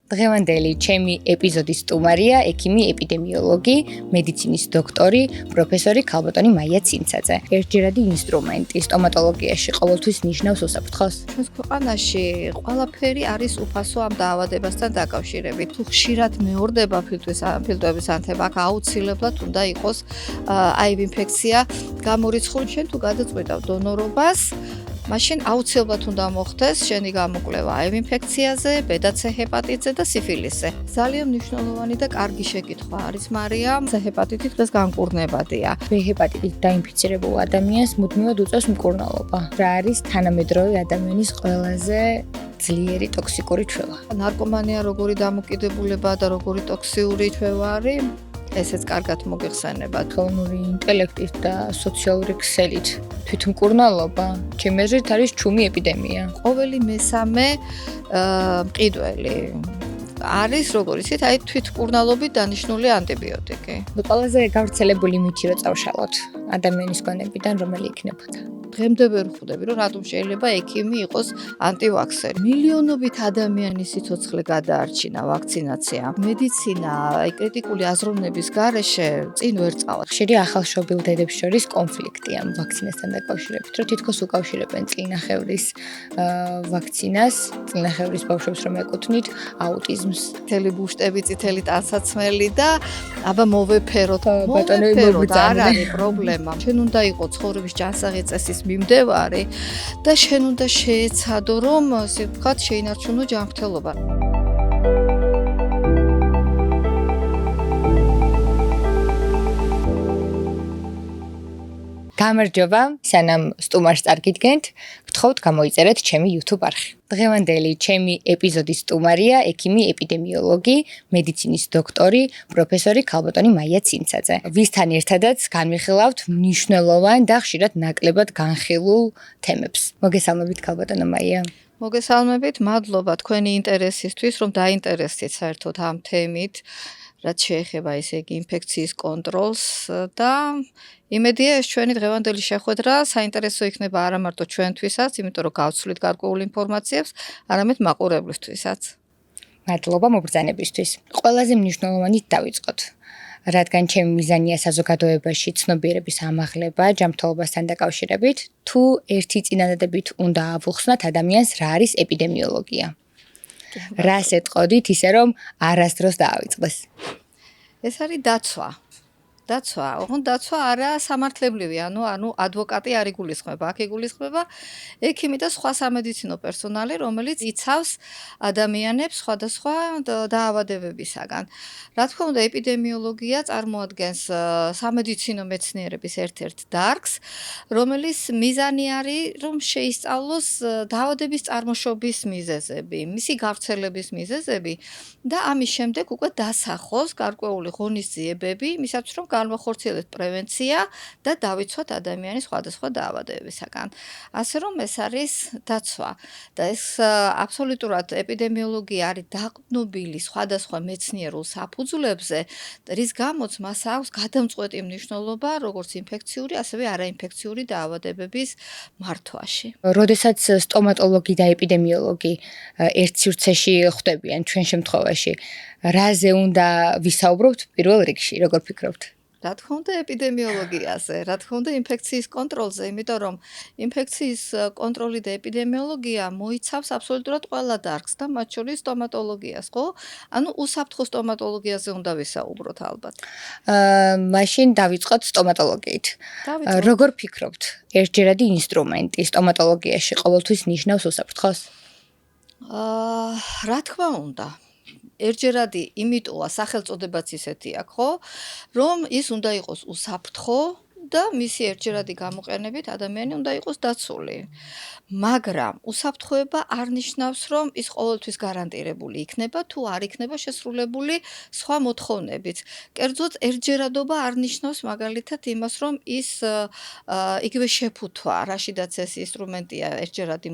დღევანდელი ჩემი ეპიზოდის სტუმარია ექიმი ეპიდემიოლოგი, მედიცინის დოქტორი, პროფესორი ქალბატონი მაია ცინცაძე. ერთჯერადი ინსტრუმენტი სტომატოლოგიაში ყოველთვის ნიშნავს უსაფრთხოს. ჩვენს ქვეყანაში ყველაფერი არის უფასო ამ დაავადებასთან დაკავშირებით. თუ ხშირად მეორდება ფილტვების ანთება, აქ აუცილებლად უნდა იყოს აივ ინფექცია გამორიცხული. შენ თუ გადაწყვეტავ დონორობას, მაშინ აუცილებლად უნდა მოხდეს შენი გამოკვლევა აივ ინფექციაზე, ბედაც ჰეპატიტზე და სიფილისზე. ძალიან მნიშვნელოვანი და კარგი შეკითხვა არის, მარიამ. ჰეპატიტი დღეს განკურნებადია. ჰეპატიტით დაინფიცირებულ ადამიანს მუდმივად უწევს მკურნალობა. რა არის თანამედროვე ადამიანის ყველაზე ძლიერი ტოქსიკური ჩვევა? ნარკომანია როგორი დამოკიდებულება და როგორი ტოქსიური ჩვევა არის? ესეც კარგად მოგეხსენებათ. ხელოვნური ინტელექტით და სოციალური ქსელით თვითმკურნალობა ჩემი აზრით არის ჩუმი ეპიდემია. ყოველი მესამე მყიდველი არის, როგორ იცით, აი თვითმკურნალობით დანიშნული ანტიბიოტიკი. ყველაზე გავრცელებული მითი რო წავშალოთ ადამიანის გონებიდან რომელი იქნებოდა? დღემდე ვერ ხვდები, რომ რატომ შეიძლება ექიმი იყოს ანტივაქსერი. მილიონობით ადამიანის სიცოცხლე გადაარჩინა ვაქცინაცია. მედიცინა კრიტიკული აზროვნების გარეშე წინ ვერ წავა. ხშირი ახალშობილ დედებს შორის კონფლიქტია ვაქცინასთან დაკავშირებით, რომ თითქოს უკავშირებენ წინახევრის ვაქცინას, წინახევრის ბავშვებს რომ ეკუთვნით აუტიზმს. მთელი ბუშტები, წითელი ტანსაცმელი და აბა მოვეფეროთ, არ არის პრობლემა. შენ უნდა იყო ცხოვრების ჯანსაღი წესის მიმდევარი და შენ უნდა შეეცადო, რომ ასე ვთქვათ, შეინარჩუნო ჯანმრთელობა. გამარჯობა, სანამ სტუმარს წარგიდგენთ, გთხოვთ გამოიწერეთ ჩემი YouTube არხი. დღევანდელი ჩემი ეპიზოდის სტუმარია ექიმი ეპიდემიოლოგი, მედიცინის დოქტორი, პროფესორი ქალბატონი მაია ცინცაძე. ვისთან ერთადაც განვიხილავთ მნიშვნელოვან და ხშირად ნაკლებად განხილულ თემებს. მოგესალმებით ქალბატონო მაია. მოგესალმებით, მადლობა თქვენი ინტერესისთვის, რომ დაინტერესდით საერთოდ ამ თემით. რაც შეეხება ესე იგი ინფექციის კონტროლს და იმედია ეს ჩვენი დღევანდელი შეხვედრა საინტერესო იქნება არა მარტო ჩვენთვისაც, იმიტომ რომ გავცვლით გარკვეულ ინფორმაციებს, არამედ მაყურებლისთვისაც. მადლობა მობრძანებისთვის. ყველაზე მნიშვნელოვანით დავიწყოთ. რადგან ჩემი მიზანია საზოგადოებაში ცნობიერების ამაღლება ჯანმრთელობასთან დაკავშირებით, თუ ერთი წინადადებით უნდა ავუხსნათ ადამიანს რა არის ეპიდემიოლოგია. რას ეტყოდით ისე რომ არასდროს დაავიწყდეს? ეს არის დაცვა. ოღონდ დაცვა არა სამართლებრივი, ანუ ადვოკატი არ იგულისხმება, აქ იგულისხმება ექიმი და სხვა სამედიცინო პერსონალი, რომელიც იცავს ადამიანებს სხვადასხვა დაავადებებისაგან. რა თქმა უნდა, ეპიდემიოლოგია წარმოადგენს სამედიცინო მეცნიერების ერთ-ერთ დარგს, რომელიც მიზანი არის, რომ შეისწავლოს დაავადების წარმოშობის მიზეზები, მისი გავრცელების მიზეზები და ამის შემდეგ უკვე დასახოს გარკვეული ღონისძიებები, იმისათვის რომ განვახორციელოთ პრევენცია და დავიცვათ ადამიანის სხვადასხვა დაავადებებისაგან. ასე რომ ეს არის დაცვა და ეს აბსოლუტურად ეპიდემიოლოგია არის დაყრდნობილი სხვადასხვა მეცნიერულ საფუძვლებზე, რის გამოც მას აქვს გადამწყვეტი მნიშვნელობა როგორც ინფექციური, ასევე არაინფექციური დაავადებების მართვაში. როდესაც სტომატოლოგი და ეპიდემიოლოგი ერთ სივრცეში ხვდებიან ჩვენ შემთხვევაში, რაზე უნდა ვისაუბროთ პირველ რიგში, როგორ ფიქრობთ? რა თქმა უნდა ეპიდემიოლოგიაზე, რა თქმა უნდა ინფექციის კონტროლზე, იმიტომ რომ ინფექციის კონტროლი და ეპიდემიოლოგია მოიცავს აბსოლუტურად ყველა დარგს და მათ შორის სტომატოლოგიას, ხო? ანუ უსაფრთხო სტომატოლოგიაზე უნდა ვისაუბროთ ალბათ. მაშინ დავიწყოთ სტომატოლოგიით. როგორ ფიქრობთ, ერთჯერადი ინსტრუმენტი სტომატოლოგიაში ყოველთვის ნიშნავს უსაფრთხოს? რა თქმა უნდა. ერთჯერადი იმიტოა სახელწოდებაც ისეთი აქვს, ხო? რომ ის უნდა იყოს უსაფრთხო და მისი ერთჯერადი გამოყენებით ადამიანი უნდა იყოს დაცული. მაგრამ უსაფრთხოება არ ნიშნავს, რომ ის ყოველთვის გარანტირებული იქნება, თუ არ იქნება შესრულებული სხვა მოთხოვნებით. კერძოდ ერთჯერადობა არ ნიშნავს მაგალითად იმას, რომ ის იგივე შეფუთვა, რაშიდაც ეს ინსტრუმენტია ერთჯერადი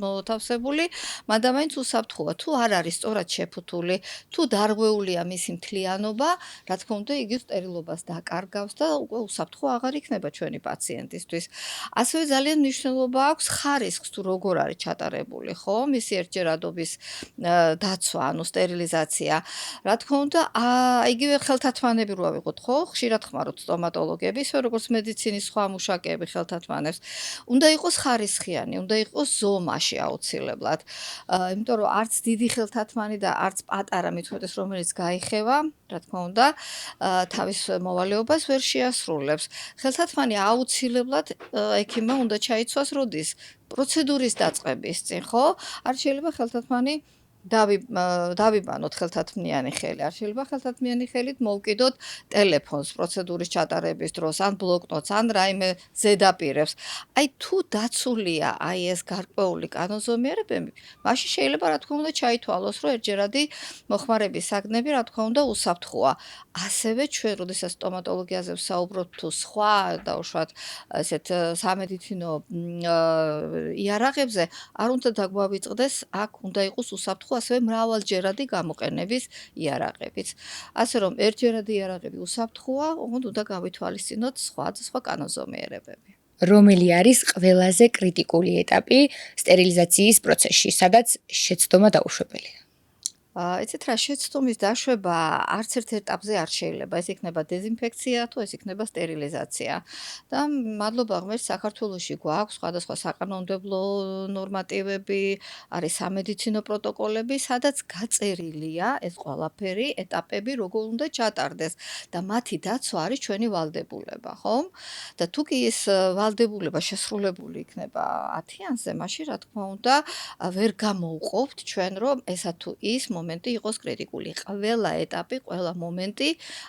მოთავსებული, მაგრამ მაინც უსაფრთხოა, თუ არ არის სწორად შეფუთული, თუ დარღვეულია მისი მთლიანობა, რა თქმა უნდა, იგი სტერილობას დაკარგავს და უკვე უსაფრთხო აღარ იქნება ჩვენი პაციენტისთვის. ასევე ძალიან მნიშვნელობა აქვს ხარისხს თუ როგორ არის ჩატარებული, ხო? მისი ერთჯერადობის დაცვა, ანუ სტერილიზაცია. რა თქმა უნდა, იგივე ხელთათმანები რო ავიღოთ, ხო? ხშირად ხმარობთ სტომატოლოგები, ისე როგორც მედიცინის სხვა მუშაკეები ხელთათმანებს. უნდა იყოს ხარისხიანი, უნდა იყოს ზომაში აუცილებლად. იმიტომ რომ არც დიდი ხელთათმანი და არც პატარა მithumetes რომელიც გაიხევა, რა თქმა უნდა, თავის მოვალეობას ვერ შეასრულებს. ხელთათმანი აუცილებლად ექიმმა უნდა ჩაიცვას როდის? პროცედურის დაწყების წინ, ხო? არ შეიძლება ხელთათმანი დავიბანოთ ხელთათმიანი ხელი. არ შეიძლება ხელთათმიანი ხელით მოვკიდოთ ტელეფონს პროცედურის ჩატარების დროს, ან ბლოკნოტს, ან რაიმე ზედაპირებს. აი თუ დაცულია აი ეს გარკვეული კანონზომიერებები, მაშინ შეიძლება რა თქმა უნდა ჩაითვალოს, რომ ერთჯერადი მოხმარების საგნები რა თქმა უნდა უსაფრთხოა. ასევე ჩვენ, როდესაც სტომატოლოგიაზე ვსაუბრობთ თუ სხვა დაუშვათ ესეთ სამედიცინო იარაღებზე, არ უნდა დაგვავიწყდეს, აქ უნდა იყოს უსაფრთხო ასევე მრავალჯერადი გამოყენების იარაღებიც. ასე რომ ერთჯერადი იარაღები უსაფრთხოა, ოღონდ უნდა გავითვალისწინოთ სხვა კანონზომიერებები. რომელი არის ყველაზე კრიტიკული ეტაპი სტერილიზაციის პროცესში, სადაც შეცდომა დაუშვებელია? იცით რა, შეცდომის დაშვება არც ერთ ეტაპზე არ შეიძლება. ეს იქნება დეზინფექცია თუ ეს იქნება სტერილიზაცია. და მადლობა ღმერთს, საქართველოში გვაქვს სხვადასხვა საკანონმდებლო ნორმატივები, არის სამედიცინო პროტოკოლები, სადაც გაწერილია ეს ყველაფერი, ეტაპები, როგორ უნდა ჩატარდეს და მათი დაცვა არის ჩვენი ვალდებულება, ხომ? და თუ კი ეს ვალდებულება შესრულებული იქნება 10-იანზე, მაშინ რა თქმა უნდა, ვერ გამოვყოფთ ჩვენ, რომ ესა თუ ის მომენტი იყოს კრიტიკული. ყველა ეტაპი, ყველა მომენტი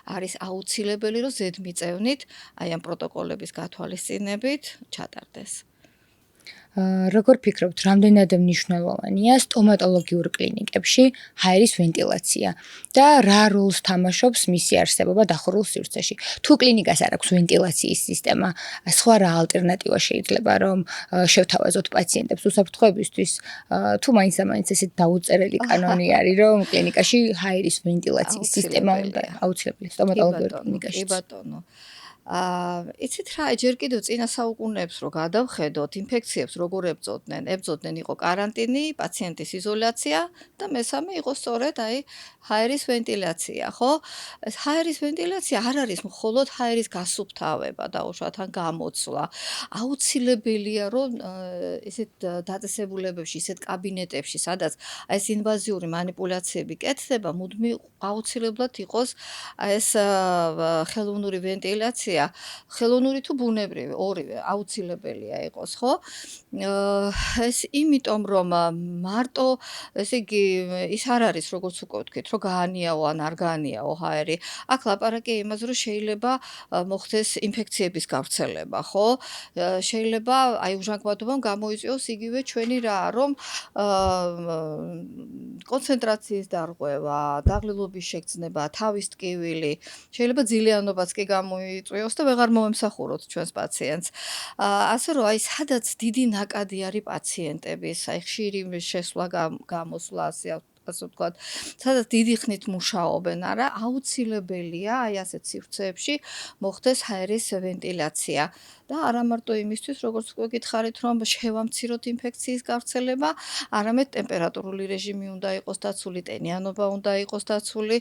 არის აუცილებელი, რომ ზედმიწევნით აი ამ პროტოკოლების გათვალისწინებით ჩატარდეს. როგორ ფიქრობთ, რამდენად მნიშვნელოვანია სტომატოლოგიურ კლინიკებში ჰაერის ვენტილაცია და რა როლს თამაშობს მისი არსებობა დახურულ სივრცეში? თუ კლინიკას არ აქვს ვენტილაციის სისტემა, სხვა რა ალტერნატივა შეიძლება რომ შევთავაზოთ პაციენტებს უსაფრთხოებისთვის, თუ მაინც და მაინც ესეთ დაუწერელი კანონი არის, რომ კლინიკაში ჰაერის ვენტილაციის სისტემა უნდა აუცილებელი სტომატოლოგიურ კლინიკაში. კი ბატონო. იცით რა, ჯერ კიდევ წინა საუკუნეებს რო გადავხედოთ, ინფექციებს როგორ ებრძოდნენ იყო каранტინი, პაციენტის იზოლაცია და მესამე იყო სწორედ აი ჰაერის ვენტილაცია, ხო? ეს ჰაერის ვენტილაცია არ არის მხოლოდ ჰაერის გასუფთავება დაუშვათ ან გამოცვლა. აუცილებელია რომ ესეთ დაწესებულებებში, ესეთ კაბინეტებში, სადაც აი ეს ინვაზიური манипуляციები კეთდება, მუდმივ აუცილებლად იყოს ეს ხელოვნური ვენტილაცია. ხელოვნური თუ ბუნებრივი, ორივე აუცილებელია იყოს, ხო? ეს იმიტომ რომ მარტო ესე იგი ის არ არის როგორც უკვე ვთქვით, რომ გაანიაო ან არ გაანიაო ჰაერი. აქ ლაპარაკია იმაზე, რომ შეიძლება მოხდეს ინფექციების გავრცელება, ხო? შეიძლება აი უჟანგბადობამ გამოიწვიოს იგივე ჩვენი რა, რომ კონცენტრაციის დარღვევა, დაღლილობის შეგრძნება, თავის ტკივილი, შეიძლება ძილიანობაც კი გამოიწვიოს და ვეღარ მომემსახუროთ ჩვენს პაციენტს. ასე რომ აი სადაც დიდი ნაკადი არის პაციენტების, აი ხშირი შესვლა გამოსვლა ასე ვთქვათ, სადაც დიდი ხნით მუშაობენ, არა, აუცილებელია აი ასეთ სივრცეებში მოხდეს ჰაერის ვენტილაცია. და არა მარტო იმისთვის, როგორც უკვე გითხარით, რომ შევამციროთ ინფექციის გავრცელება, არამედ ტემპერატურული რეჟიმი უნდა იყოს დაცული, ტენიანობა უნდა იყოს დაცული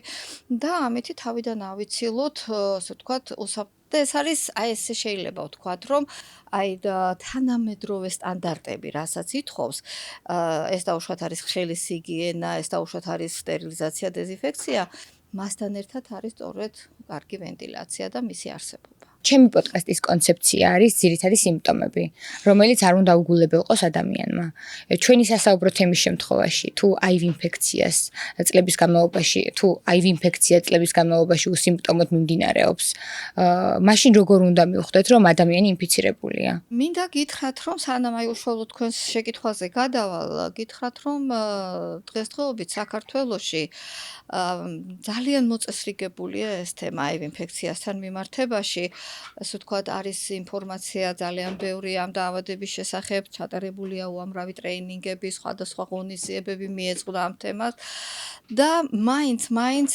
და ამით თავიდან ავიცილოთ, ასე ვთქვათ, და ეს არის, აი ესე შეიძლება ვთქვათ, რომ აი თანამედროვე სტანდარტები, რასაც ითხოვს, ეს დაუშვათ არის ხელის ჰიგიენა, ეს დაუშვათ არის სტერილიზაცია, დეზინფექცია, მასთან ერთად არის სწორედ კარგი ვენტილაცია და მისი არსებობა. ჩემი პოდკასტის კონცეფცია არის ძირითადი სიმპტომები, რომელიც არ უნდა უგულებელყოს ადამიანმა. ჩვენი სასაუბრო თემის შემთხვევაში, თუ HIV ინფექცია წლების განმავლობაში უსიმპტომოდ მიმდინარეობს, მაშინ როგორ უნდა მივხვდეთ, რომ ადამიანი ინფიცირებულია? მინდა გითხრათ, რომ სანამ აი უშუალოდ თქვენს შეკითხვაზე გადავალ, გითხრათ, რომ დღესდღეობით საქართველოში ძალიან მოწესრიგებულია ეს თემა HIV ინფექციასთან მიმართებაში. ასე ვთქვათ, არის ინფორმაცია ძალიან ბევრი ამ დაავადების შესახებ, ჩატარებულია უამრავი ტრეინინგები, სხვადასხვა ღონისძიებები მიეძღვნა ამ თემას და მაინც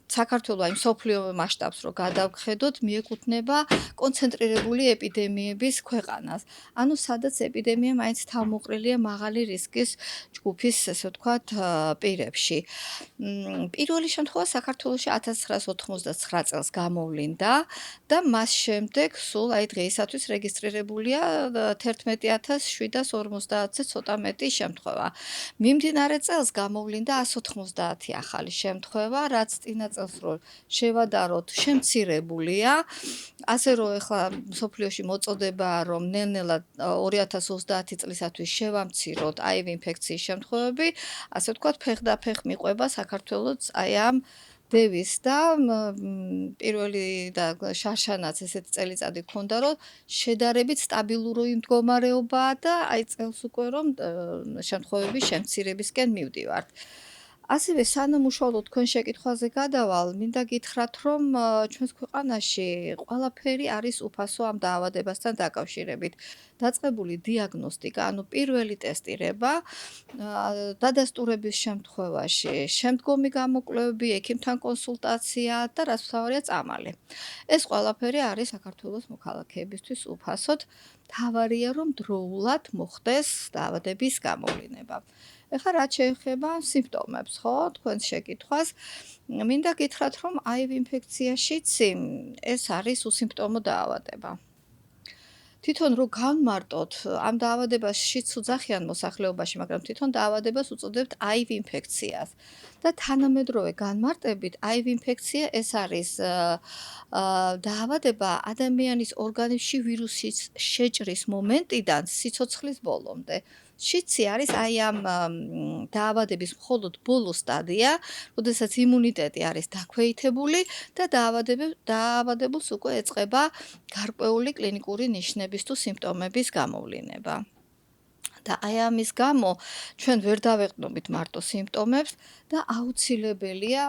საქართველოს აი მსოფლიო მასშტაბს რო გადავხედოთ, მიეკუთვნება კონცენტრირებული ეპიდემიების ქვეყანას. ანუ სადაც ეპიდემია მაინც თავმოყრილია მაღალი რისკის ჯგუფის, ესე ვთქვათ, პირებში. პირველი შემთხვევა საქართველოში 1999 წელს გამოვლინდა და მას შემდეგ სულ აი დღეისათვის რეგისტრირებულია 11750-ზე ცოტა მეტი შემთხვევა. მიმდინარე წელს გამოვლინდა 190 ახალი შემთხვევა, რაც წინა წელს რო შევადაროთ, შემცირებულია. ასე რომ ეხლა მსოფლიოში მოწოდებაა, რომ ნელ-ნელა 2030 წლისათვის შევამციროთ HIV ინფექციის შემთხვევები, ასე ვთქვათ, ფეხდაფეხ მიყვება საქართველოს აი ამ დევის და პირველი და შარშანაც ესეთი წელიწადი გქონდა, რომ შედარებით სტაბილური მდგომარეობაა და აი წელს უკვე რომ შემთხვევების შემცირებისკენ მივდივართ. ასევე სანამ უშუალოდ თქვენ შეკითხვაზე გადავალ, მინდა გითხრათ, რომ ჩვენს ქვეყანაში ყველაფერი არის უფასო ამ დაავადებასთან დაკავშირებით. დაწყებული დიაგნოსტიკა, ანუ პირველი ტესტირება, დადასტურების შემთხვევაში, შემდგომი გამოკვლევები, ექიმთან კონსულტაცია და რაც მთავარია წამალი. ეს ყველაფერი არის საქართველოს მოქალაქეებისთვის უფასოდ. მთავარია, რომ დროულად მოხდეს დაავადების გამოვლინება. ეხლა რაც შეეხება სიმპტომებს, ხო, თქვენს შეკითხვას, მინდა გითხრათ, რომ HIV ინფექციაშიც ეს არის უსიმპტომო დაავადება. თვითონ რო განმარტოთ, ამ დაავადებაშიც უძახიან მოსახლეობაში, მაგრამ თვითონ დაავადებას უწოდებთ HIV ინფექციას. და თანამედროვე განმარტებით, HIV ინფექცია ეს არის დაავადება ადამიანის ორგანიზმში ვირუსის შეჭრის მომენტიდან სიცოცხლის ბოლომდე. შიცი არის აი ამ დაავადების მხოლოდ ბოლო სტადია, როდესაც იმუნიტეტი არის დაქვეითებული და დაავადებულს უკვე ეწყება გარკვეული კლინიკური ნიშნების თუ სიმპტომების გამოვლინება. და აი ამის გამო ჩვენ ვერ დავეყრდნობით მარტო სიმპტომებს და აუცილებელია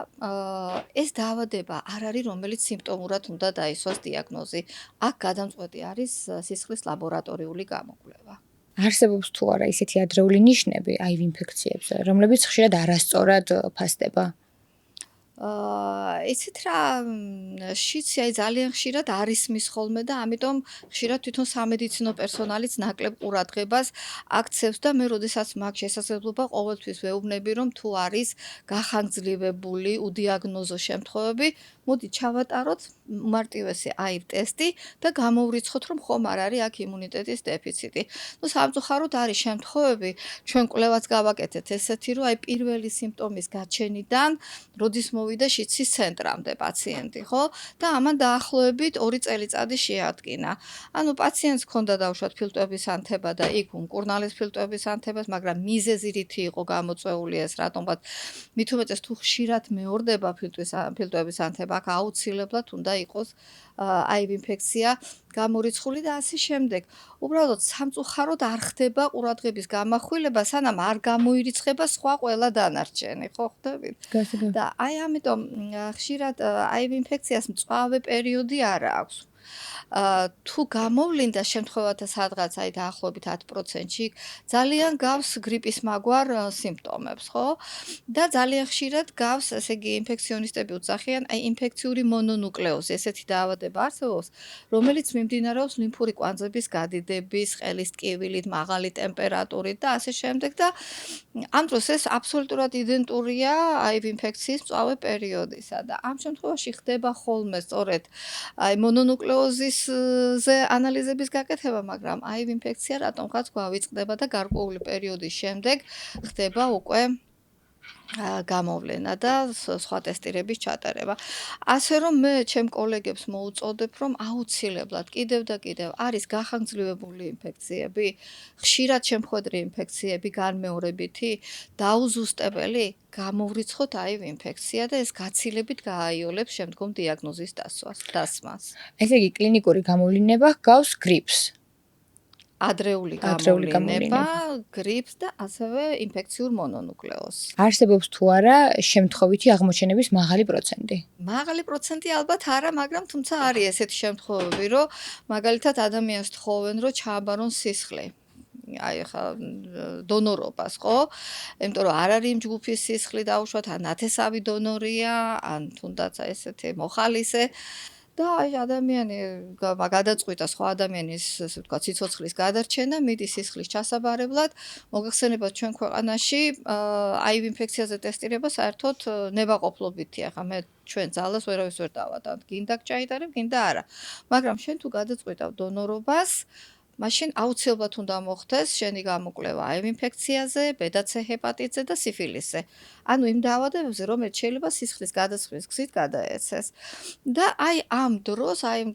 ეს დაავადება არ არის, რომელიც სიმპტომურად უნდა დაისვას დიაგნოზი. აქ გადამწყვეტი არის სისხლის ლაბორატორიული გამოკვლევა. არსებობს თუ არა ისეთი ადრეული ნიშნები HIV ინფექციებზე, რომლებიც ხშირად არასწორად ფასდება? იცით რა, შიცი აი ძალიან ხშირად არ ისმის ხოლმე და ამიტომ ხშირად თვითონ სამედიცინო პერსონალიც ნაკლებ ყურადღებას აქცევს და მე როდესაც მაქვს შესაძლებლობა ყოველთვის ვეუბნები, რომ თუ არის გახანგრძლივებული უდიაგნოზო შემთხვევები, მოდი ჩავატაროთ უმარტივესი HIV ტესტი და გამოვრიცხოთ, რომ ხომ არ არის აქ იმუნიტეტის დეფიციტი. ნუ სამწუხაროდ არის შემთხვევები, ჩვენ კვლევაც გავაკეთეთ ესეთი, რომ აი პირველი სიმპტომის გაჩენიდან, როდის მოვიდა შიცის ცენტრამდე პაციენტი, ხო? და ამან დაახლოებით 2 წელიწადი შეადგინა. ანუ პაციენტს ჰქონდა დაუშვათ ფილტვების ანთება და იქ უმკურნალეს ფილტვების ანთებას, მაგრამ მიზეზი რითი იყო გამოწვეული ეს, რატომღაც მით უმეტეს თუ ხშირად მეორდება ფილტვების ანთება, აქ აუცილებლად უნდა იყოს HIV ინფექცია გამორიცხული და ასე შემდეგ. უბრალოდ სამწუხაროდ არ ხდება ყურადღების გამახვილება, სანამ არ გამოირიცხება სხვა ყველა დანარჩენი, ხო ხდებით? და აი ამიტომ ხშირად HIV ინფექციას მწვავე პერიოდი არ აქვს. თუ გამოვლინდა შემთხვევათა სადღაც აი დაახლოებით 10%-ში, ძალიან გავს გრიპის მაგვარ სიმპტომებს, ხო? და ძალიან ხშირად გავს, ესე იგი, ინფექციონისტები უძახიან, აი ინფექციური მონონუკლეოზი, ესეთი დაავადება არსებობს, რომელიც მიმდინარეობს ლიმფური კვანძების გადიდების, ყელის ტკივილით, მაღალი ტემპერატურით და ასე შემდეგ და ამ დროს ეს აბსოლუტურად იდენტურია HIV ინფექციის მწვავე პერიოდისა და ამ შემთხვევაში ხდება ხოლმე სწორედ აი მონონუკლეოზის ზე ანალიზების გაკეთება, მაგრამ HIV ინფექცია რატომღაც გვავიწყდება და გარკვეული პერიოდის შემდეგ ხდება უკვე გამოვლენა და სხვა ტესტირების ჩატარება. ასე რომ მე ჩემ კოლეგებს მოუწოდებ, რომ აუცილებლად კიდევ და კიდევ არის გახანგრძლივებული ინფექციები, ხშირად შემხვედრი ინფექციები განმეორებითი, დაუზუსტებელი, გამოვრიცხოთ HIV ინფექცია და ეს გაცილებით გააიოლებს შემდგომ დიაგნოზის დასმას. ესე იგი კლინიკური გამოვლინება ჰგავს გრიპს. ადრეული გამოვლინება, გრიპს და ასევე ინფექციურ მონონუკლეოზს. არსებობს თუ არა შემთხვევითი აღმოჩენების მაღალი პროცენტი? მაღალი პროცენტი ალბათ არა, მაგრამ თუმცა არის ესეთი შემთხვევები, რომ მაგალითად ადამიანს თხოვენ, რომ ჩააბარონ სისხლი. აი ხა დონორობას, ხო? იმიტომ რომ არ არის იმ ჯგუფის სისხლი დაუშვათ, ან ნათესავი დონორია, ან თუნდაც აი ესეთი მოხალისე და აი ადამიანი გადაწყვიტა სხვა ადამიანის, ასე ვთქვათ, სიცოცხლის გადარჩენა, მიდის სისხლის ჩასაბარებლად. მოგეხსენებათ ჩვენ ქვეყანაში აივ ინფექციაზე ტესტირება საერთოდ ნებაყოფლობითია. ხა მე ჩვენ ძალას ვერავის ვერ დავადავთ. გინდა გჭაიტარებ, გინდა არა. მაგრამ შენ თუ გადაწყვიტავ დონორობას, მაშინ აუცილებლად უნდა მოხდეს შენი გამოკვლევა აივ ინფექციაზე, ბედაც ჰეპატიტზე და სიფილისზე. ანუ იმ დაავადებებზე, რომელიც შეიძლება სისხლის გადასხმის გზით გადაეცეს. და აი ამ დროს, აი იმ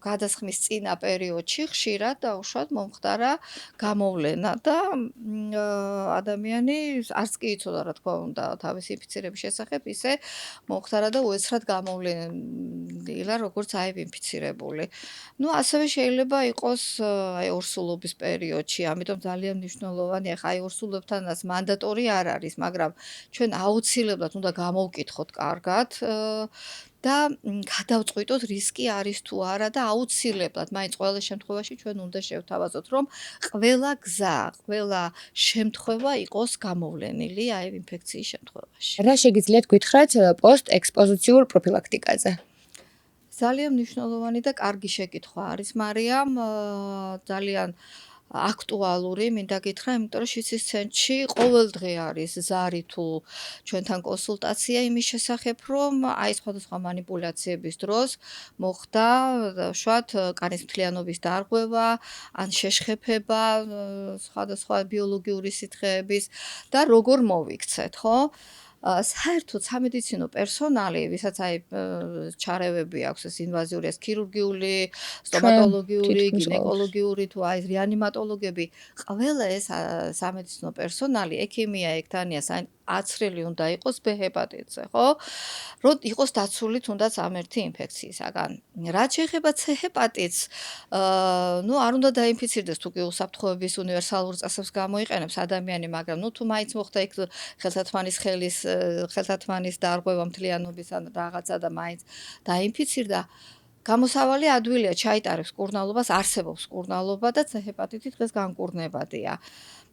გადასხმის წინა პერიოდში ხშირად დაუშვათ მომხდარა გამოვლენა და ადამიანი არც კი იცოდა რა თქმა უნდა თავისი ინფიცირების შესახებ, ისე მომხდარა და უეცრად გამოვლენილა როგორც აივ ინფიცირებული. ნუ ასევე შეიძლება იყოს აი ორსულობის პერიოდში, ამიტომ ძალიან მნიშვნელოვანია, ხა აი ორსულებთანაც მანდატორი არ არის, მაგრამ ჩვენ აუცილებლად უნდა გამოვკითხოთ კარგად და გადავწყვიტოთ რისკი არის თუ არა და აუცილებლად, მაინც ყველა შემთხვევაში ჩვენ უნდა შევთავაზოთ, რომ ყველა გზა, ყველა შემთხვევა იყოს გამოვლენილი აივ ინფექციის შემთხვევაში. რა შეგიძლიათ გითხრათ პოსტ-ექსპოზიციურ პროფილაქტიკაზე? ძალიან მნიშვნელოვანი და კარგი შეკითხვა არის, მარიამ, ძალიან აქტუალური, მინდა გითხრა, იმიტომ რომ შიცის ცენტრში ყოველდღე არის ზარი თუ ჩვენთან კონსულტაცია იმის შესახებ, რომ აი სხვადასხვა манипуляციების დროს მოხდა შვათ კანის მთლიანობის დარღვევა, ან შეშხეფება სხვადასხვა ბიოლოგიური სითხეების და როგორ მოვიქცეთ, ხო? საერთოდ სამედიცინო პერსონალი, ვისაც აი ჩარევები აქვს ეს ინვაზიური, ეს ქირურგიული, სტომატოლოგიური, გინეკოლოგიური თუ აი რეანიმატოლოგები, ყველა ეს სამედიცინო პერსონალი, ექიმია, ექთანია, აცრელი უნდა იყოს ბ-ჰეპატიტზე, ხო? რომ იყოს დაცული თუნდაც ამ ერთი ინფექციისაგან. რაც შეეხება C-ჰეპატიტს, ნუ არ უნდა დაინფიცირდეს თუ კი უსაფრთხოების უნივერსალურ წესებს გამოიყენებს ადამიანი, მაგრამ ნუ თუ მაინც მოხდა იქ ხელთათმანის დარღვევა მთლიანობის ან რაღაცა და მაინც დაინფიცირდა, გამოსავალი ადვილია, ჩაიტარებს კურნალობას, არსებობს კურნალობა და C-ჰეპატიტი დღეს განკურნებადია.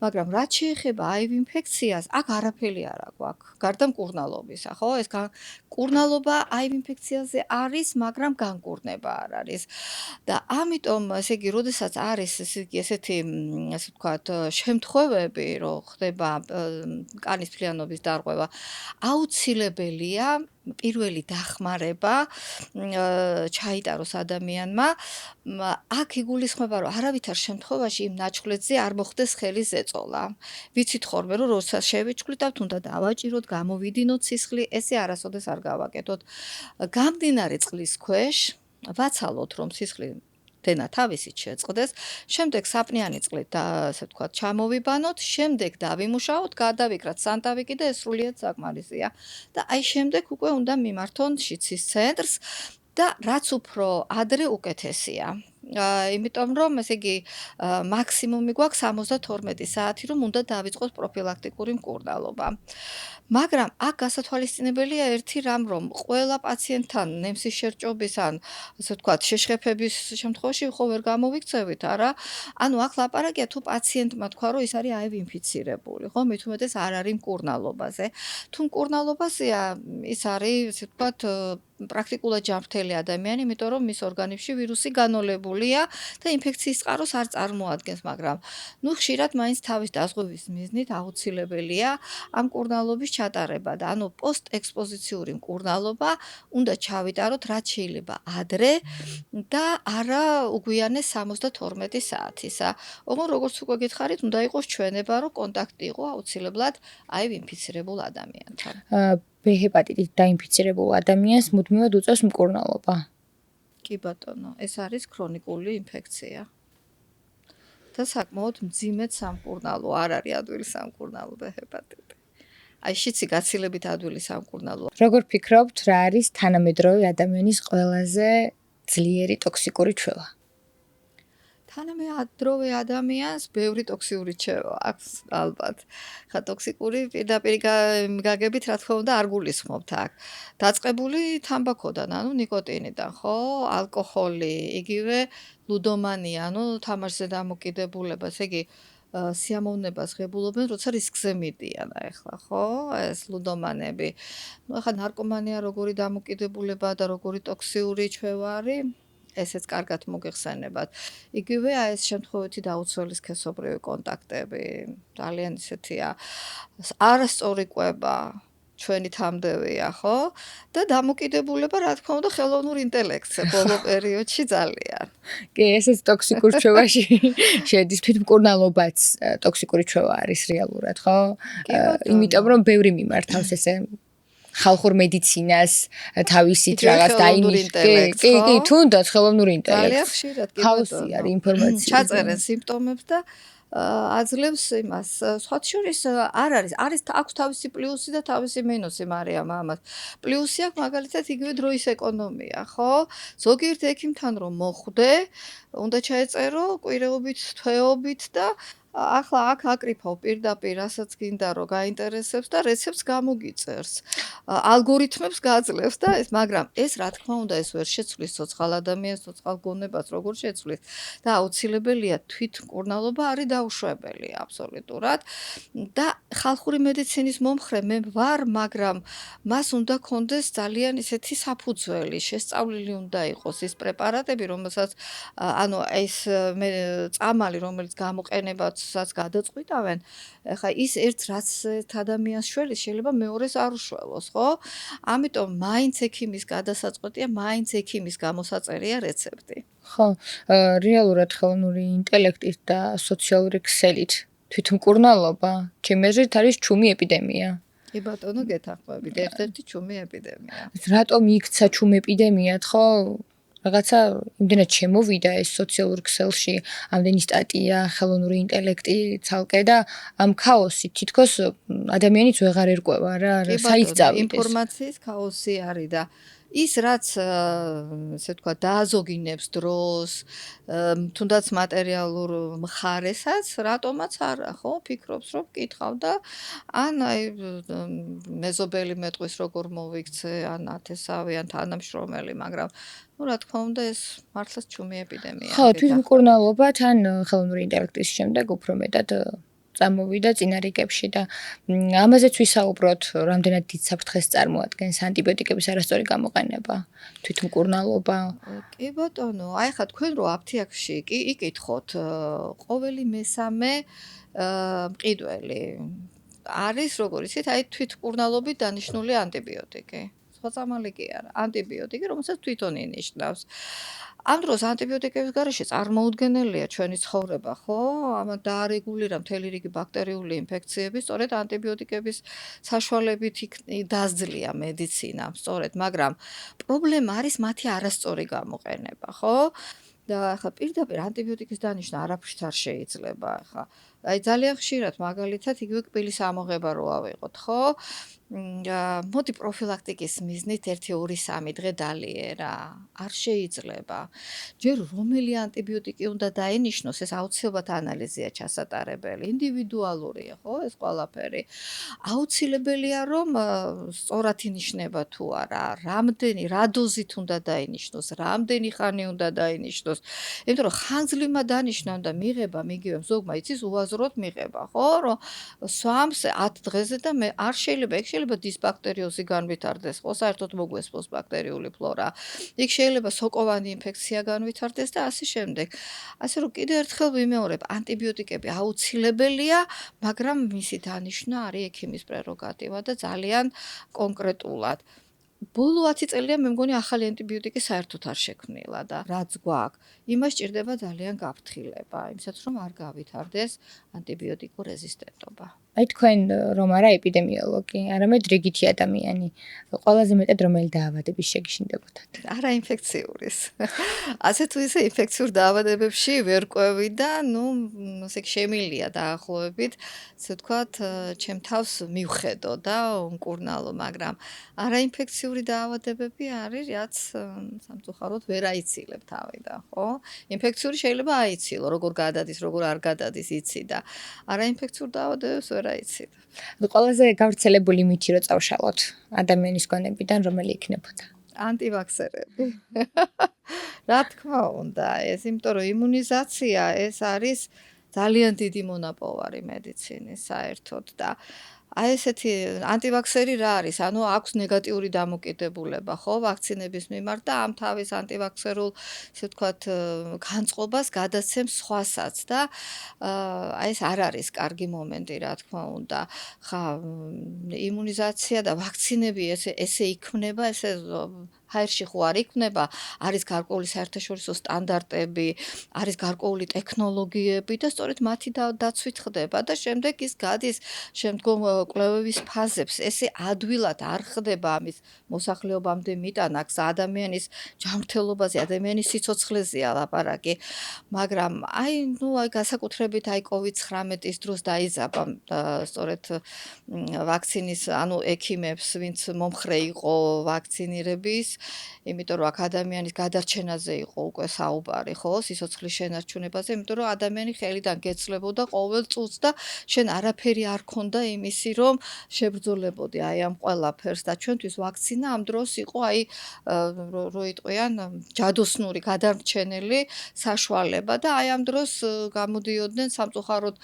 მაგრამ რაც შეეხება აივ ინფექციას, აქ არაფერი არ აქვს, გარდა მკურნალობისა, ხო? ეს კურნალობა აივ ინფექციაზე არის, მაგრამ განკურნება არ არის. და ამიტომ, ესე იგი, როდესაც არის ესეთი, ასე ვთქვათ, შემთხვევები, რომ ხდება კანის მთლიანობის დარღვევა, აუცილებელია პირველი დახმარება ჩაიტაროს ადამიანმა. აქ იგულისხმება, რომ არავითარ შემთხვევაში იმ ნაჩხლეტზე არ მოხდეს ხელის ზეწოლა. ვიცით ხოლმე, რომ როდესაც შევიჭკვლიდავთ, უნდა დავაჭიროთ, გამოვიდინოთ სისხლი, ესე არასოდეს არ გავაკეთოთ. გამდინარე წყლის ქვეშ ვაცალოთ, რომ სისხლი დენა თავისით შეწყდეს, შემდეგ საპნიანი წყლით და ასე ვთქვათ, ჩამოვიბანოთ, შემდეგ დავიმუშაოთ, გადავიკრათ სანტავიკი და ეს სრულიად საკმარისია. და აი შემდეგ უკვე უნდა მიმართონ შიცის ცენტრს და რაც უფრო ადრე უკეთესია. იმიტომ რომ ესე იგი მაქსიმუმი გვაქვს 72 საათი, რომ უნდა დავიწყოთ პროფილაქტიკური მკურნალობა. მაგრამ აქ გასათვალისწინებელია ერთი რამ, რომ ყველა პაციენტთან ნემსის შერჭობის ან ასე ვთქვათ, შეშხეფების შემთხვევაში ხო ვერ გამოვიქცევით, არა? ანუ აქ ლაპარაკია თუ პაციენტმა თქვა, რომ ის არის აივ ინფიცირებული, ხო? მით უმეტეს არ არის მკურნალობაზე. თუ მკურნალობაზეა, ის არის, ასე ვთქვათ, პრაქტიკულად ჯანმრთელი ადამიანი, იმიტომ რომ მის ორგანიზმში ვირუსი განოლებულია და ინფექციის წყაროს არ წარმოადგენს, მაგრამ ნუ ხშირად მაინც თავის დაზღვევის მიზნით აუცილებელია ამ მკურნალობის ჩატარება და ანუ პოსტ-ექსპოზიციური მკურნალობა უნდა ჩავიტაროთ რაც შეიძლება ადრე და არა უგვიანეს 72 საათისა. ოღონდ როგორც უკვე გითხარით, უნდა იყოს ჩვენება, რომ კონტაქტი იყო აუცილებლად აივ ინფიცირებულ ადამიანთან. ბ-ჰეპატიტით დაინფიცირებულ ადამიანს მუდმივად უწევს მკურნალობა. კი ბატონო, ეს არის ქრონიკული ინფექცია. და საკმაოდ მძიმედ სამკურნალო, არ არის ადვილი სამკურნალო ბ-ჰეპატიტი. აი შიცი გაცილებით ადვილი სამკურნალოა. როგორ ფიქრობთ, რა არის თანამედროვე ადამიანის ყველაზე ძლიერი ტოქსიკური ჩვევა? თანამედროვე ადამიანს ბევრი ტოქსიური ჩვევა აქვს ალბათ. ხა ტოქსიკური პირდაპირ გაგებით, რა თქმა უნდა, არ გულისხმობთ აქ. დაწყებული თამბაქოდან, ანუ ნიკოტინიდან, ხო? ალკოჰოლი, იგივე ლუდომანია, ანუ თამაშზე დამოკიდებულება, ესე იგი სიამოვნებას ღებულობენ, როცა რისკზე მიდიან ახლა, ხო? ეს ლუდომანები. ნუ ახლა ნარკომანია როგორი დამოკიდებულება და როგორი ტოქსიური ჩვევა არის, ესეც კარგად მოგეხსენებათ. იგივე ეს შემთხვევითი დაუცველი სქესობრივი კონტაქტები, ძალიან ისეთია არასწორი კვება ჩვენი თამდევია, ხო? და დამოკიდებულება, რა თქმა უნდა, ხელოვნურ ინტელექტზე ბოლო პერიოდში ძალიან. კი, ესეც ტოქსიკურ ჩვევაში შედის. თვითმკურნალობაც ტოქსიკური ჩვევა არის რეალურად, ხო? იმიტომ რომ ბევრი მიმართავს ესე ხალხურ მედიცინას თავისით რაღაც დაინიშნებს. კი, თუნდაც ხელოვნურ ინტელექტს. ძალიან ხშირად კი ხაოსი არის ინფორმაცია. ჩაწერენ სიმპტომებს და აძლევს იმას. სხვა შორის არის აქვს თავისი პლუსი და თავისი მინუსი მარიამ ამას. პლუსი აქვს მაგალითად იგივე დროის ეკონომია, ხო? ზოგიერთ ექიმთან რომ მოხვდე, უნდა ჩაეწერო კვირეობით, თვეობით და ახლა აქ აკრიფავ პირდაპირ, რასაც გინდა რომ გაინტერესებს და რეცეპტს გამოგიწერს. ალგორითმებს გაძლევს და ეს, მაგრამ ეს რა თქმა უნდა ეს ვერ შეცვლის ცოცხალ ადამიანს, ცოცხალ გონებას როგორ შეცვლის და აუცილებელია თვითმკურნალობა არის დაუშვებელი აბსოლუტურად და ხალხური მედიცინის მომხრე მე ვარ, მაგრამ მას უნდა კონდეს ძალიან ისეთი საფუძველი, შესწავლილი უნდა იყოს ის პრეპარატები, რომელსაც ანუ ეს წამალი, რომელიც გამოყენებაც გადაწყვიტავენ, ეხლა ის რაც ერთ ადამიანს შველის შეიძლება მეორეს არ უშველოს, ხო? ამიტომ მაინც ექიმის გადასაწყვეტია, მაინც ექიმის გამოსაწერია რეცეპტი. ხო, რეალურად ხელოვნური ინტელექტით და სოციალური ქსელით თვითმკურნალობა ჩემი აზრით არის ჩუმი ეპიდემია. კი ბატონო, გეთანხმებით, ერთ-ერთი ჩუმი ეპიდემია. რატომ იქცა ჩუმი ეპიდემიად, ხო? რაღაცა იმდენად შემოვიდა ეს სოციალურ ქსელში, ამდენი სტატია, ხელოვნური ინტელექტი ცალკე და ამ ქაოსით თითქოს ადამიანიც ვეღარ ერკვევა რა, საით ინფორმაციის ქაოსი არის და ის რაც ესე თქვა დააზოგინებს დროს, თუნდაც მატერიალურ მხარესაც, რატომაც არა, ხო, ფიქრობს რომ კითხავ და ან აი მეზობელი მეტყვის როგორ მოვიქცე, ან ათესავე, ან თანამშრომელი, მაგრამ ну, რა თქმა უნდა, ეს მართლაც ჩუმი ეპიდემია. ხო, თვითმკურნალობა თან ხელოვნური ინტელექტის შემდეგ უფრო მეტად წამოვიდა წინა რიგებში და ამაზეც ვისაუბროთ, რამდენად დიდ საფრთხეს წარმოადგენს ანტიბიოტიკების არასწორი გამოყენება, თვითმკურნალობა. კი ბატონო, აი ხა თქვენ რო აფთიაქში კი იკითხოთ, ყოველი მესამე მყიდველი არის, როგორ იცით, აი თვითმკურნალობით დანიშნული ანტიბიოტიკი. წამალი კი არა, ანტიბიოტიკი, რომელსაც თვითონ ინიშნავს. ამ დროს ანტიბიოტიკების გარეშე წარმოუდგენელია ჩვენი ცხოვრება, ხო? ამან დაარეგულირა მთელი რიგი ბაქტერიული ინფექციები, სწორედ ანტიბიოტიკების საშუალებით დაძლია მედიცინა, სწორედ, მაგრამ პრობლემა არის მათი არასწორი გამოყენება, ხო? და ახლა პირდაპირ ანტიბიოტიკის დანიშნა არაფრით არ შეიძლება, ახლა აი ძალიან ხშირად მაგალითად იგივე კბილის ამოღება რო ავიღოთ, ხო? მოდი პროფილაქტიკის მიზნით 1-2-3 დღე დალიერა, არ შეიძლება. ჯერ რომელი ანტიბიოტიკი უნდა დაენიშნოს, ეს აუცილებლად ანალიზია ჩასატარებელი, ინდივიდუალურია, ხო, ეს ყველაფერი. აუცილებელია რომ სწორად ინიშნება თუ არა, რა დოზით უნდა დაენიშნოს, რამდენი ხანი უნდა დაენიშნოს. იმიტომ რომ ხანგრძლივმა დანიშნამ და მიღება მიგივე ზოგმა იცის უაზროდ მიღება, ხო, რომ სვამს 10 დღეზე და მე არ შეიძლება, ეგ შეიძლება დისბაქტერიოზი განვითარდეს, ხო, საერთოდ მოგვესწოს ბაქტერიული ფლორა. იქ შეიძლება სოკოვანი ინფექცია განვითარდეს და ასე შემდეგ. ასე რომ კიდევ ერთხელ ვიმეორებ, ანტიბიოტიკები აუცილებელია, მაგრამ მისი დანიშვნა არის ექიმის პრეროგატივა და ძალიან კონკრეტულად. ბოლო 10 წელია მე მგონი ახალი ანტიბიოტიკი საერთოდ არ შექმნილა და რაც გვაქვს, იმას ჭირდება ძალიან გაფრთხილება, იმისათვის რომ არ გავითარდეს ანტიბიოტიკურ რეზისტენტობა. აი თქვენ რომ არა ეპიდემიოლოგი, არამედ რიგითი ადამიანი, ყველაზე მეტად რომელი დაავადების შეგიშინდებოდათ? არა ინფექციური. ასე თუ ისე ინფექციურ დაავადებებში ვერ ყვევი და ნუ ასე შემილია დაახლოებით, ასე ვთქვათ, ჩემ თავს მივხედო და უმკურნალო, მაგრამ არა ინფექციური დაავადებები არის, რაც სამწუხაროდ ვერ აიცილებ თავიდან, ხო? ინფექციური შეიძლება აიცილო, როგორ გადადის, როგორ არ გადადის, იცი და არა ინფექციურ დაავადებებს ვერ აიცილებ. ყველაზე გავრცელებული მითი რო წავშალოთ ადამიანის გონებიდან, რომელი იქნებოდა? ანტივაქსერები. რა თქმა უნდა, ეს იმიტომ რომ იმუნიზაცია ეს არის ძალიან დიდი მონაპოვარი მედიცინის საერთოდ და აი ესეთი ანტივაქსერი რა არის? ანუ აქვს ნეგატიური დამოკიდებულება, ხო, ვაქცინების მიმართ და ამ თავის ანტივაქსერულ, ესე ვთქვათ, განწყობას გადაცემს სხვასაც და აი ეს არ არის კარგი მომენტი, რა თქმა უნდა. ხა იმუნიზაცია და ვაქცინები ესე იქმნება, ესე ჰაერში ხო არ იქმნება, არის გარკვეული საერთაშორისო სტანდარტები, არის გარკვეული ტექნოლოგიები და სწორედ მათი დაცვით ხდება და შემდეგ ის გადის შემდგომ კვლევების ფაზებს. ესე ადვილად არ ხდება ამის მოსახლეობამდე მიტანაკს ადამიანის ჯანმრთელობაზე, ადამიანის სიცოცხლეზეა ლაპარაკი. მაგრამ აი განსაკუთრებით COVID-19-ის დროს დაიზაბა სწორედ ვაქცინის, ანუ ექიმებს, ვინც მომხრე იყო ვაქცინირების, იმიტომ რომ აქ ადამიანის გადარჩენაზე იყო უკვე საუბარი, ხო, სიცოცხლის შენარჩუნებაზე, იმიტომ რომ ადამიანი ხელიდან გეცლებოდა ყოველ წუთს და შენ არაფერი არ ქონდა იმისი, რომ შებრძოლებოდი აი ამ ყველაფერს და ჩვენთვის ვაქცინა ამ დროს იყო აი რო იტყვიან ჯადოსნური გადარჩენილი საშუალება და აი ამ დროს გამოდიოდნენ სამწუხაროდ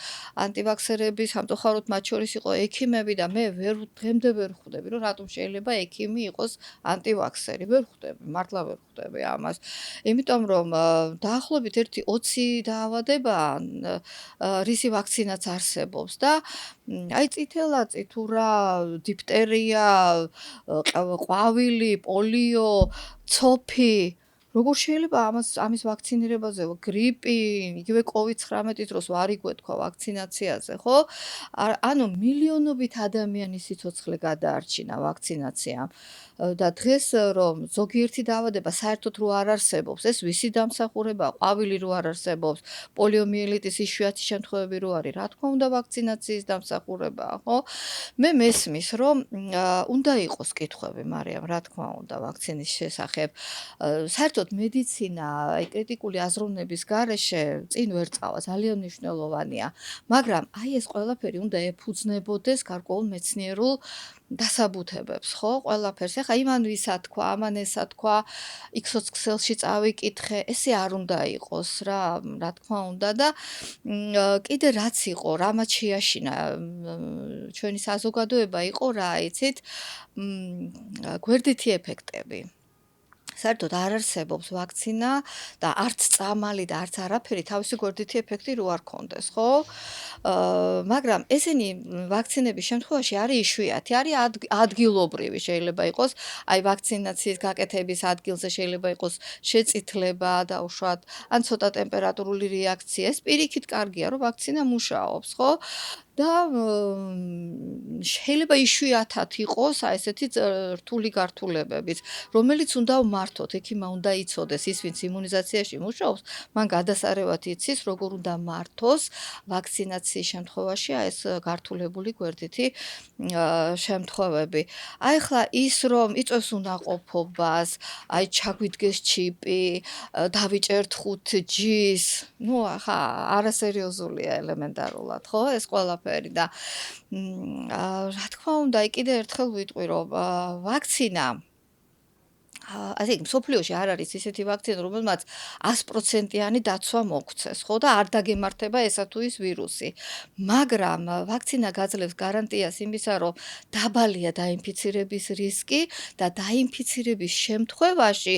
ანტივაქსერები, სამწუხაროდ მათ შორის იყო ექიმები და მე დღემდე ვერ ხვდები, რომ რატომ შეიძლება ექიმი იყოს ანტივაქსერი. ვერ ხვდები, მართლა ვერ ხვდები ამას. იმიტომ რომ დაახლოებით 20 დაავადება რისი ვაქცინაც არსებობს და აი წითელა, წითურა, დიფტერია, ყვავილი, პოლიო, ცოფი როგორ შეიძლება ამის ვაქცინირებაზე, გრიპი, იგივე COVID-19 დროს ვარ იგვეთქვა ვაქცინაციაზე, ხო? ანუ მილიონობით ადამიანის სიცოცხლე გადაარჩინა ვაქცინაციამ. და დღეს რომ ზოგიერთი დაავადება საერთოდ რო არ არსებობს, ეს ვისი დამსახურებაა, ყვავილი რო არ არსებობს, პოლიომიელიტის იშვიათი შემთხვევები რო არის, რა თქმა უნდა ვაქცინაციის დამსახურებაა, ხო? მე მესმის, რომ უნდა იყოს კითხვები, მარიამ, რა თქმა უნდა ვაქცინის შესახებ. საერთოდ მედიცინა აი კრიტიკული აზროვნების გარეშე წინ ვერ წავა, ძალიან მნიშვნელოვანია, მაგრამ აი ეს ყველაფერი უნდა ეფუძნებოდეს გარკვეულ მეცნიერულ დასაბუთებებს, ხო, ყველაფერს. ეხა იმან ვისა თქვა, ამან ესა თქვა, X-ქსელში წავიკითხე, ესე არ უნდა იყოს რა თქმა უნდა და კიდე რაც იყო, რამაც შეაშინა ჩვენი საზოგადოება იყო რა, იცით, გვერდითი ეფექტები. საერთოდ არ არსებობს ვაქცინა და არც წამალი და არც არაფერი თავისი გვერდითი ეფექტი რო არ ქონდეს, ხო? მაგრამ ესენი ვაქცინების შემთხვევაში არის იშვიათი, არის ადგილობრივი, შეიძლება იყოს, აი ვაქცინაციის გაკეთების ადგილზე შეიძლება იყოს შეწითლება დაუშვათ, ან ცოტა ტემპერატურული რეაქცია. ეს პირიქით კარგია, რომ ვაქცინა მუშაობს, ხო? და შეიძლება იშვიათად იყოს აი ესეთი რთული გართულებებით, რომელიც უნდა მართოთ, ექიმა უნდა იცოდეს, ის ვინც იმუნიზაციაში მუშაობს, მან გადასარევად იცის, როგორ უნდა მართოს ვაქცინაციის შემთხვევაში აი ეს გართულებული გვერდითი შემთხვევები. აი ხლა ის რომ იწვევს უნაყოფობას, აი ჩაგვიდგეს ჩიპი, დავიჭერთ 5G-ს, ხა არასერიოზულია ელემენტარულად, ხო, ეს ყველაფერი და რა თქმა უნდა, კიდე ერთხელ ვიტყვი, რომ ვაქცინა ასე მსოფლიოში არ არის ისეთი ვაქცინა, რომელმაც 100%-იანი დაცვა მოგვცეს, ხო და არ დაგემართება ესა თუ ის ვირუსი. მაგრამ ვაქცინა გაძლევს გარანტიას იმისა, რომ დაბალია დაინფიცირების რისკი და დაინფიცირების შემთხვევაში,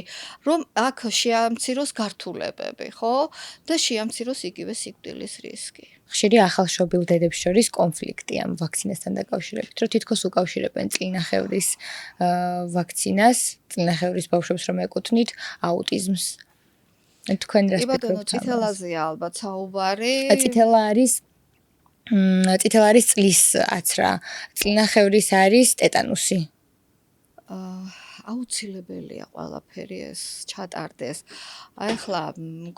რომ აქ შეამციროს გართულებები, ხო? და შეამციროს იგივე სიკვდილის რისკი. ხშირი ახალშობილ დედებს შორის კონფლიქტი ამ ვაქცინასთან დაკავშირებით, რომ თითქოს უკავშირებენ წინახევრის ვაქცინას, წინახევრის ბავშვებს რომ ეკუთვნით აუტიზმს. თქვენ რას ფიქრობთ? კი ბატონო, წითელაზეა ალბათ საუბარი. წითელა არის წლის აცრა, წინახევრის არის ტეტანუსი. აუცილებელია ყველაფერი ეს ჩატარდეს. აი ხლა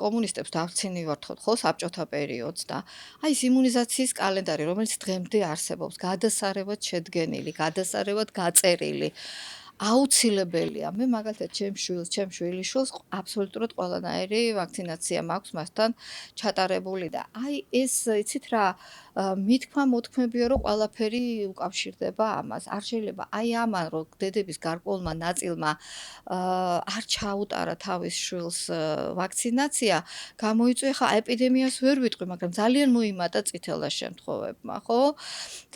კომუნისტებს დავცინივართ ხო საბჭოთა პერიოდს და აი ეს იმუნიზაციის კალენდარი, რომელიც დღემდე არსებობს, გადასარევად შედგენილი, გადასარევად გაწერილი. აუცილებელია. მე მაგალითად ჩემ შვილიშვილს აბსოლუტურად ყველანაირი ვაქცინაცია მაქვს მასთან ჩატარებული და აი ეს იცით რა მithქმა მოთქმებია, რომ ყველაფერი უკავშირდება ამას. არ შეიძლება აი ამან რომ დედების გარკვეულმა ნაწილმა არ ჩაუტარა თავის შვილს ვაქცინაცია, გამოიწვია ხა ეპიდემიას ვერ ვიტყვი, მაგრამ ძალიან მოიმატა წითელას შემთხვევებმა, ხო?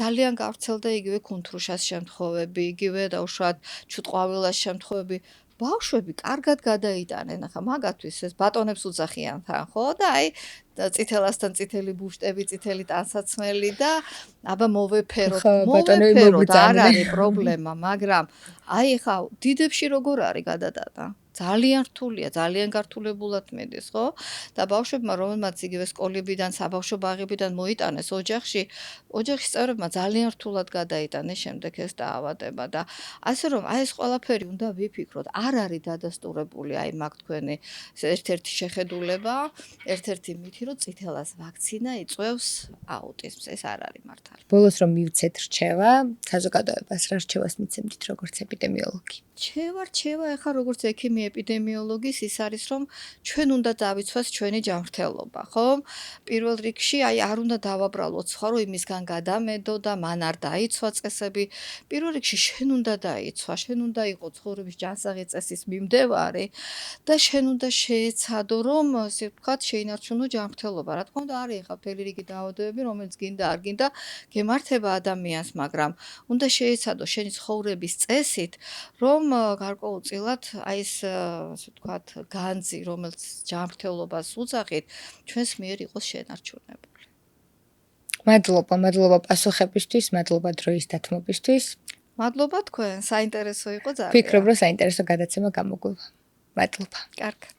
ძალიან გავრცელდა იგივე კუნთრუშას შემთხვევები, იგივე დაუშვათ ჩუტყვავილას შემთხვევები. ბავშვები კარგად გადაიტანენ, ახლა მაგათთვის ეს ბატონებს უძახიან თან, ხო? და აი წითელასთან წითელი ბუშტები, წითელი ტანსაცმელი და აბა მოვეფეროთ, მოვეფეროთ, არ არის პრობლემა, მაგრამ აი ხა დიდებში როგორ არის გადადატა? ძალიან რთულია, ძალიან გართულებულად მიდის, ხო? და ბავშვებმა, რომელმაც იგივე სკოლებიდან, საბავშვო ბაღებიდან მოიტანეს ოჯახში, ოჯახის წევრებმა ძალიან რთულად გადაიტანეს შემდეგ ეს დაავადება და ასე რომ აი ეს ყველაფერი უნდა ვიფიქროთ. არ არის დადასტურებული აი მაგ თქვენი ერთ-ერთი შეხედულება, ერთ-ერთი მითი, რომ წითელას ვაქცინა იწვევს აუტიზმს. ეს არ არის მართალი. ბოლოს რომ მივცეთ რჩევა, საზოგადოებას რა რჩევას მიცემთ როგორც ეპიდემიოლოგი? რჩევა ეხა როგორც ექიმი ეპიდემიოლოგის ის არის რომ ჩვენ უნდა დავიცვას ჩვენი ჯანმრთელობა, ხო? პირველ რიგში აი არ უნდა დავაბრალოთ სხვა რომ იმისგან გადამედო და მან არ დაიცვა წესები. პირველ რიგში შენ უნდა დაიცვა, შენ უნდა იყო ცხოვრების ჯანსაღი წესის მიმდევარი და შენ უნდა შეეცადო რომ ასე ვთქვათ შეინარჩუნო ჯანმრთელობა. რა თქმა უნდა არის ეხა მთელი რიგი დაავადებები რომელიც გინდა არ გინდა გემართება ადამიანს, მაგრამ უნდა შეეცადო შენი ცხოვრების წესით რომ გარკვეულწილად აი ეს ასე ვთქვათ განძი რომელიც ჯანმრთელობას უძახით ჩვენს მიერ იყოს შენარჩუნებული. მადლობა პასუხებისთვის, მადლობა დროის დათმობისთვის. მადლობა თქვენ, საინტერესო იყო ძალიან. ვფიქრობ რომ საინტერესო გადაცემა გამოგვივა. მადლობა. კარგად.